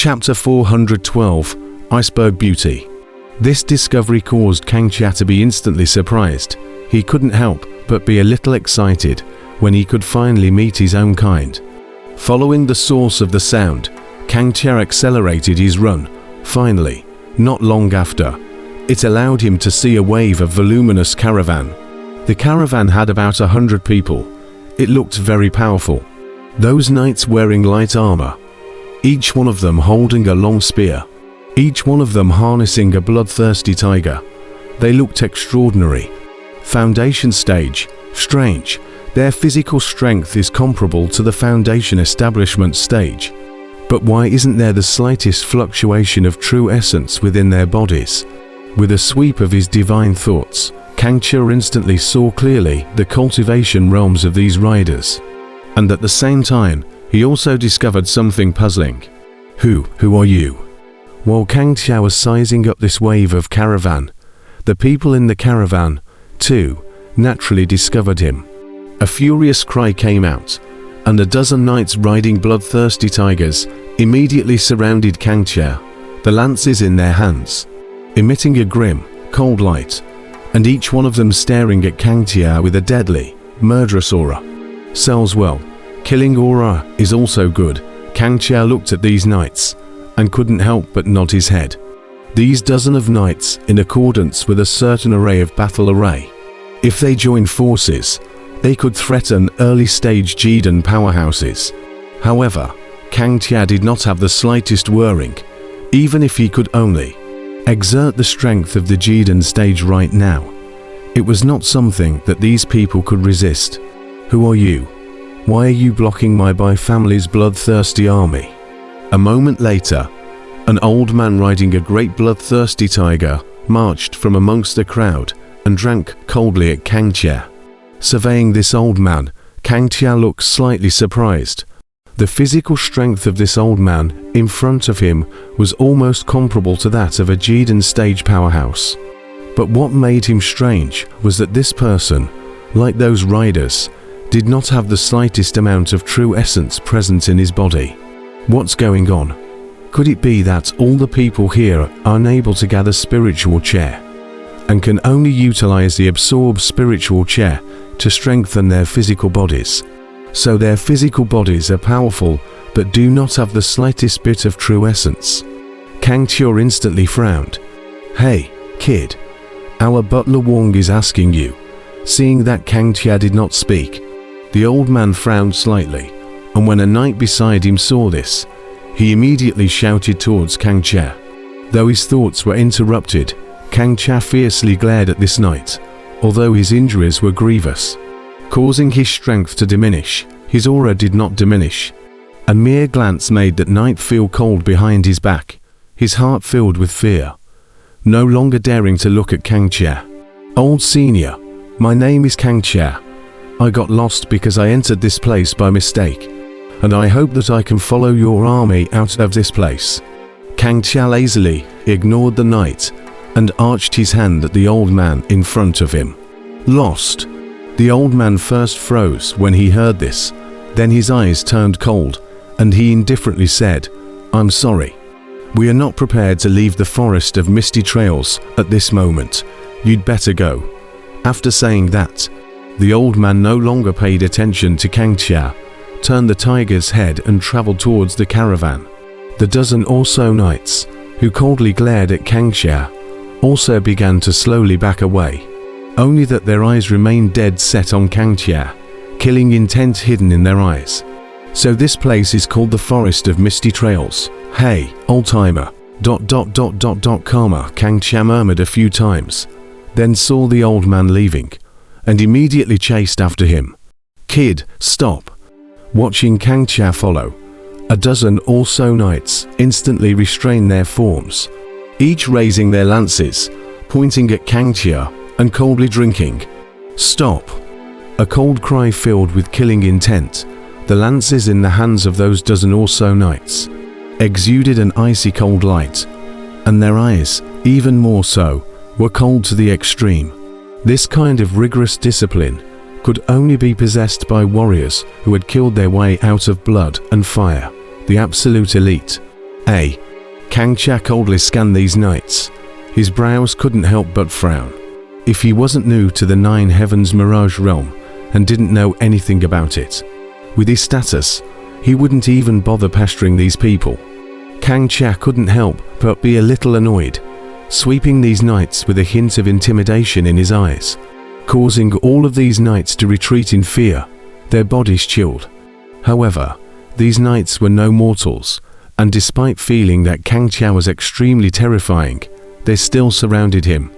Chapter 412, Iceberg Beauty. This discovery caused Kangxia to be instantly surprised. He couldn't help but be a little excited when he could finally meet his own kind. Following the source of the sound, Kangxia accelerated his run. Finally, not long after, it allowed him to see a wave of voluminous caravan. The caravan had about 100 people. It looked very powerful. Those knights wearing light armor, each one of them holding a long spear, each one of them harnessing a bloodthirsty tiger. They looked extraordinary. Foundation stage, strange. Their physical strength is comparable to the Foundation establishment stage. But why isn't there the slightest fluctuation of true essence within their bodies? With a sweep of his divine thoughts, Kangxia instantly saw clearly the cultivation realms of these riders. And at the same time, he also discovered something puzzling. Who are you? While Kangxia was sizing up this wave of caravan, the people in the caravan, too, naturally discovered him. A furious cry came out, and a dozen knights riding bloodthirsty tigers immediately surrounded Kangxia, the lances in their hands, emitting a grim, cold light, and each one of them staring at Kangxia with a deadly, murderous aura. Sells well. Killing aura is also good. Kangxia looked at these knights and couldn't help but nod his head. These dozen of knights in accordance with a certain array of battle array. If they joined forces, they could threaten early-stage Jidan powerhouses. However, Kangxia did not have the slightest worrying, even if he could only exert the strength of the Jidan stage right now. It was not something that these people could resist. Who are you? Why are you blocking my family's bloodthirsty army? A moment later, an old man riding a great bloodthirsty tiger marched from amongst the crowd and drank coldly at Kangxia. Surveying this old man, Kangxia looked slightly surprised. The physical strength of this old man in front of him was almost comparable to that of a Jidan stage powerhouse. But what made him strange was that this person, like those riders, did not have the slightest amount of true essence present in his body. What's going on? Could it be that all the people here are unable to gather spiritual chair, and can only utilize the absorbed spiritual chair to strengthen their physical bodies? So their physical bodies are powerful but do not have the slightest bit of true essence. Kangxia instantly frowned. Hey, kid, our butler Wong is asking you. Seeing that Kangxia did not speak, the old man frowned slightly, and when a knight beside him saw this, he immediately shouted towards Kangxia. Though his thoughts were interrupted, Kangxia fiercely glared at this knight. Although his injuries were grievous, causing his strength to diminish, his aura did not diminish. A mere glance made that knight feel cold behind his back, his heart filled with fear. No longer daring to look at Kangxia. Old senior, my name is Kangxia. I got lost because I entered this place by mistake, and I hope that I can follow your army out of this place. Kangxia lazily ignored the knight and arched his hand at the old man in front of him. Lost? The old man first froze when he heard this, then his eyes turned cold, and he indifferently said, I'm sorry. We are not prepared to leave the forest of misty trails at this moment. You'd better go. After saying that, the old man no longer paid attention to Kangxia, turned the tiger's head and traveled towards the caravan. The dozen or so knights, who coldly glared at Kangxia, also began to slowly back away, only that their eyes remained dead set on Kangxia, killing intent hidden in their eyes. So this place is called the Forest of Misty Trails. Hey, old-timer, ... karma, Kangxia murmured a few times, then saw the old man leaving, and immediately chased after him. Kid, stop. Watching Kangxia follow, a dozen or so knights instantly restrained their forms, each raising their lances, pointing at Kangxia and coldly drinking. Stop. A cold cry filled with killing intent, the lances in the hands of those dozen or so knights exuded an icy cold light, and their eyes, even more so, were cold to the extreme. This kind of rigorous discipline could only be possessed by warriors who had killed their way out of blood and fire, the absolute elite. A. Kang Chia coldly scanned these nights. His brows couldn't help but frown. If he wasn't new to the Nine Heavens Mirage realm and didn't know anything about it, with his status, he wouldn't even bother pestering these people. Kang Chia couldn't help but be a little annoyed, sweeping these knights with a hint of intimidation in his eyes, causing all of these knights to retreat in fear, their bodies chilled. However, these knights were no mortals, and despite feeling that Kang Chia was extremely terrifying, they still surrounded him.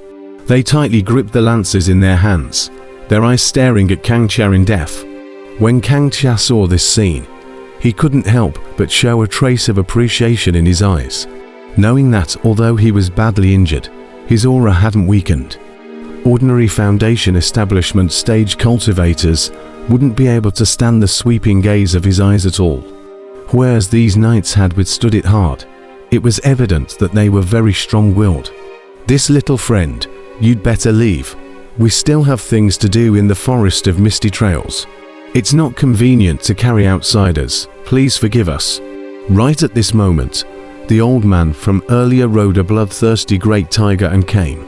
They tightly gripped the lances in their hands, their eyes staring at Kang Chia in death. When Kang Chia saw this scene, he couldn't help but show a trace of appreciation in his eyes, knowing that although he was badly injured, his aura hadn't weakened. Ordinary Foundation establishment stage cultivators wouldn't be able to stand the sweeping gaze of his eyes at all. Whereas these knights had withstood it hard, it was evident that they were very strong-willed. "This little friend, you'd better leave. We still have things to do in the Forest of Misty Trails. It's not convenient to carry outsiders. Please forgive us." Right at this moment, the old man from earlier rode a bloodthirsty great tiger and came.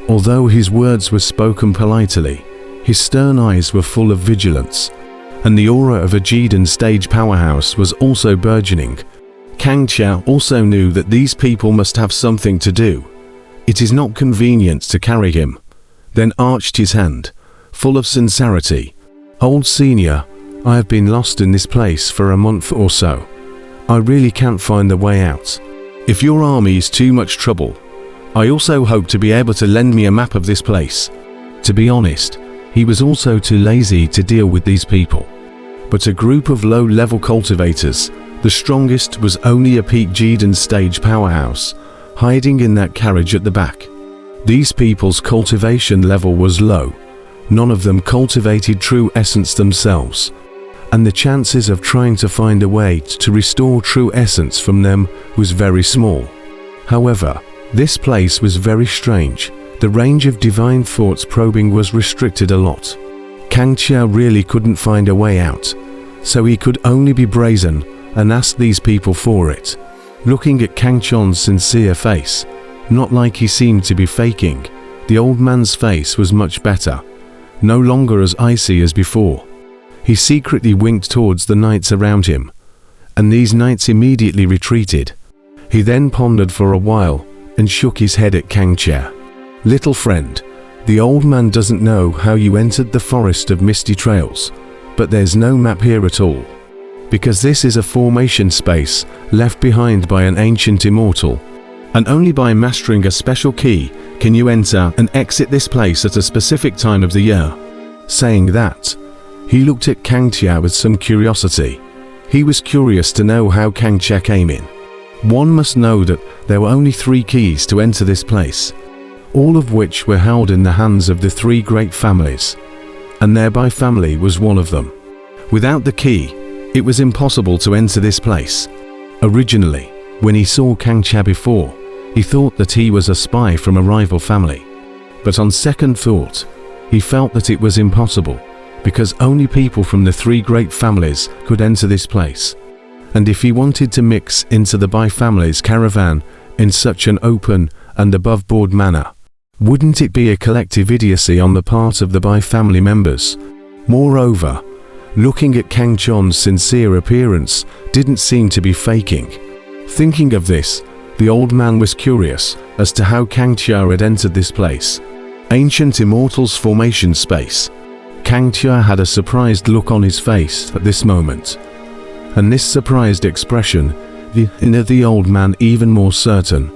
Although his words were spoken politely, his stern eyes were full of vigilance, and the aura of a Jidan stage powerhouse was also burgeoning. Kang Chia also knew that these people must have something to do. "It is not convenient to carry him," then arched his hand, full of sincerity. "Old Senior, I have been lost in this place for a month or so. I really can't find the way out. If your army is too much trouble, I also hope to be able to lend me a map of this place." To be honest, he was also too lazy to deal with these people. But a group of low-level cultivators, the strongest was only a peak Jidan stage powerhouse, hiding in that carriage at the back. These people's cultivation level was low. None of them cultivated true essence themselves, and the chances of trying to find a way to restore true essence from them was very small. However, this place was very strange. The range of divine thoughts probing was restricted a lot. Kang Chia really couldn't find a way out, so he could only be brazen and ask these people for it. Looking at Kang Chia's sincere face, not like he seemed to be faking, the old man's face was much better, no longer as icy as before. He secretly winked towards the knights around him, and these knights immediately retreated. He then pondered for a while and shook his head at Kang Chia. "Little friend, the old man doesn't know how you entered the Forest of Misty Trails, but there's no map here at all. Because this is a formation space left behind by an ancient immortal, and only by mastering a special key can you enter and exit this place at a specific time of the year." Saying that, he looked at Kang Chia with some curiosity. He was curious to know how Kang Chia came in. One must know that there were only 3 keys to enter this place, all of which were held in the hands of the 3 great families, and their family was one of them. Without the key, it was impossible to enter this place. Originally, when he saw Kang Chia before, he thought that he was a spy from a rival family. But on second thought, he felt that it was impossible, because only people from the 3 great families could enter this place. And if he wanted to mix into the Bai family's caravan in such an open and above-board manner, wouldn't it be a collective idiocy on the part of the Bai family members? Moreover, looking at Kang Chia's sincere appearance didn't seem to be faking. Thinking of this, the old man was curious as to how Kang Chia had entered this place. Ancient Immortals formation space. Kang Chia had a surprised look on his face at this moment, and this surprised expression made the old man even more certain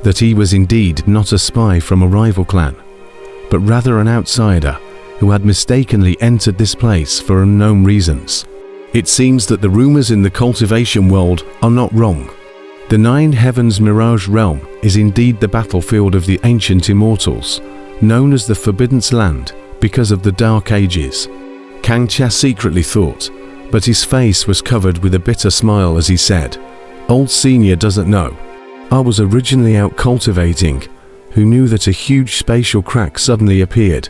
that he was indeed not a spy from a rival clan, but rather an outsider who had mistakenly entered this place for unknown reasons. It seems that the rumors in the cultivation world are not wrong. The Nine Heavens Mirage Realm is indeed the battlefield of the ancient immortals, known as the Forbidden Land because of the Dark Ages. Kang Chia secretly thought, but his face was covered with a bitter smile as he said, "Old Senior doesn't know. I was originally out cultivating, who knew that a huge spatial crack suddenly appeared,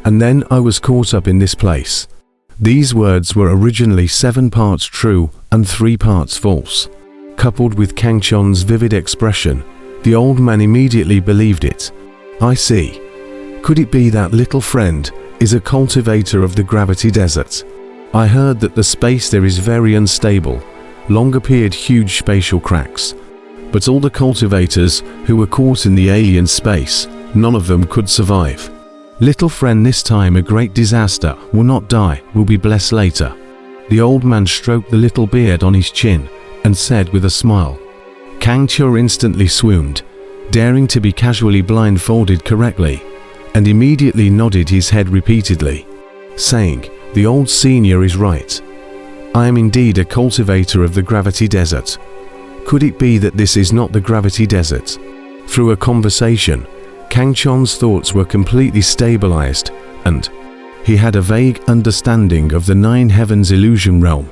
and then I was caught up in this place." These words were originally 7 parts true and 3 parts false. coupled with Kang Chon's vivid expression, the old man immediately believed it. I see. Could it be that little friend is a cultivator of the gravity desert? I heard that the space there is very unstable. Long appeared huge spatial cracks. But all the cultivators who were caught in the alien space, none of them could survive. Little friend, this time a great disaster, will not die, will be blessed later. The old man stroked the little beard on his chin and said with a smile. Kang Cho instantly swooned, daring to be casually blindfolded correctly, and immediately nodded his head repeatedly, saying, "The old senior is right. I am indeed a cultivator of the gravity desert. Could it be that this is not the gravity desert?" Through a conversation, Kang Chon's thoughts were completely stabilized, and he had a vague understanding of the Nine Heavens illusion realm.